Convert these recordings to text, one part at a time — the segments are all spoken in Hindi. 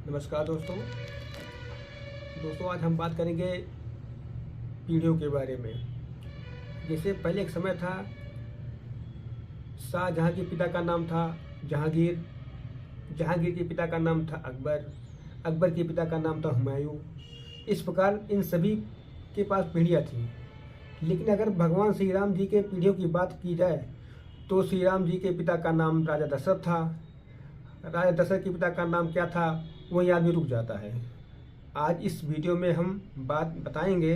नमस्कार दोस्तों आज हम बात करेंगे पीढ़ियों के बारे में। जैसे पहले एक समय था, शाहजहाँ के पिता का नाम था जहांगीर, जहांगीर के पिता का नाम था अकबर, अकबर के पिता का नाम था हुमायूं। इस प्रकार इन सभी के पास पीढ़ियाँ थीं। लेकिन अगर भगवान श्री राम जी के पीढ़ियों की बात की जाए तो श्री राम जी के पिता का नाम राजा दशरथ था। राजा दशरथ के पिता का नाम क्या था, वही आदमी रुक जाता है। आज इस वीडियो में हम बात बताएंगे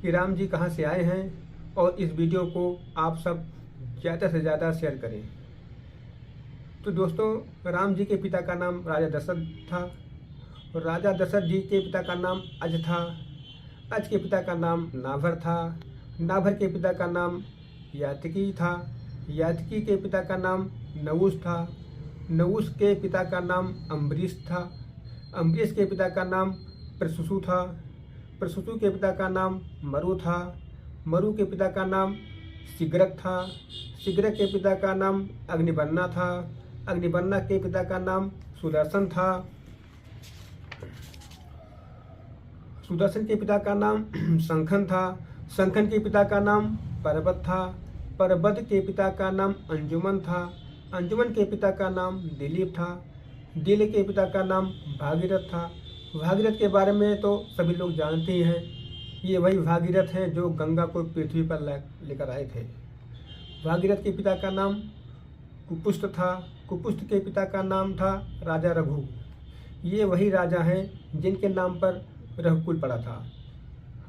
कि राम जी कहाँ से आए हैं, और इस वीडियो को आप सब ज़्यादा से ज़्यादा शेयर करें। तो दोस्तों, राम जी के पिता का नाम राजा दशरथ था, और राजा दशरथ जी के पिता का नाम अज था। अज के पिता का नाम नाभर था, नाभर के पिता का नाम यातिकी था, यातिकी के पिता का नाम नहुष था, नहुष के पिता का नाम अम्बरीश था, अम्बरीश के पिता का नाम प्रसूसु था, प्रसूसु के पिता का नाम मरु था, मरु के पिता का नाम सिगरक था, सिगरक के पिता का नाम अग्निबन्ना था, अग्निबन्ना के पिता का नाम सुदर्शन था, सुदर्शन के पिता का नाम शंखन था, शंखन के पिता का नाम परबत था, परबत के पिता का नाम अंजुमन था, अंजुमन के पिता का नाम दिलीप था, दिलीप के पिता का नाम भागीरथ था। भागीरथ के बारे में तो सभी लोग जानते ही हैं। ये वही भागीरथ हैं जो गंगा को पृथ्वी पर लेकर आए थे। भागीरथ के पिता का नाम कुपुष्ट था, कुपुष्ट के पिता का नाम था राजा रघु। ये वही राजा हैं जिनके नाम पर रघुकुल पड़ा था।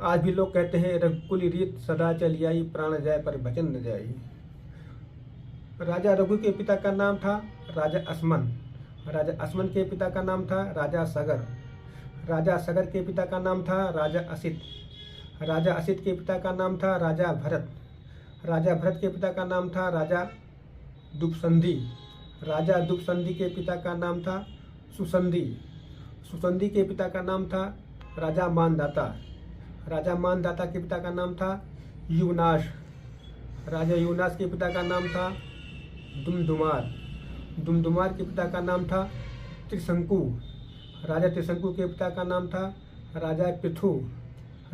आज भी लोग कहते हैं रघुकुल रीत सदा चली आई, प्राण जाए पर वचन न जाई। राजा रघु के पिता का नाम था राजा असमन, राजा असमन के पिता का नाम था राजा सगर, राजा सगर के पिता का नाम था राजा असित, राजा असित के पिता का नाम था राजा भरत, राजा भरत के पिता का नाम था राजा दुपसंधि, राजा दुपसंधि के पिता का नाम था सुसंधि, सुसंधि के पिता का नाम था राजा मानदाता, राजा मानदाता के पिता का नाम था युवनाश, राजा युवनाश के पिता का नाम था दुमदुमार, दुमदुमार के पिता का नाम था त्रिशंकु, राजा त्रिशंकु के पिता का नाम था राजा पृथु,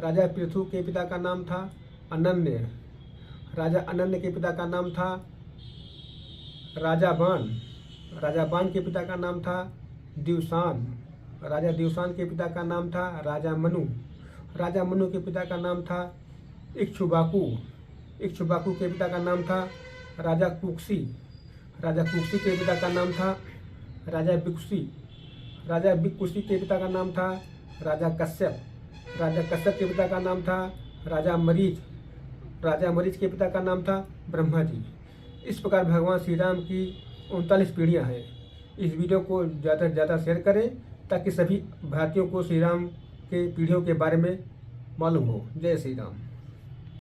राजा पृथु के पिता का नाम था अनन्य, राजा अनन्य के पिता का नाम था राजा बाण, राजा बाण के पिता का नाम था दिवसान, राजा दिवसान के पिता का नाम था राजा मनु, राजा मनु के पिता का नाम था इक्ष्वाकु, इक्ष्वाकु के पिता का नाम था राजा कुक्षी, राजा कुक्षी के पिता का नाम था राजा बिकुशी, राजा बिकुशी के पिता का नाम था राजा कश्यप, राजा कश्यप के पिता का नाम था राजा मरीच, राजा मरीच के पिता का नाम था ब्रह्मा जी। इस प्रकार भगवान श्री राम की 39 पीढ़ियाँ हैं। इस वीडियो को ज़्यादा से ज़्यादा शेयर करें ताकि सभी भारतीयों को श्री राम के पीढ़ियों के बारे में मालूम हो। जय श्री राम।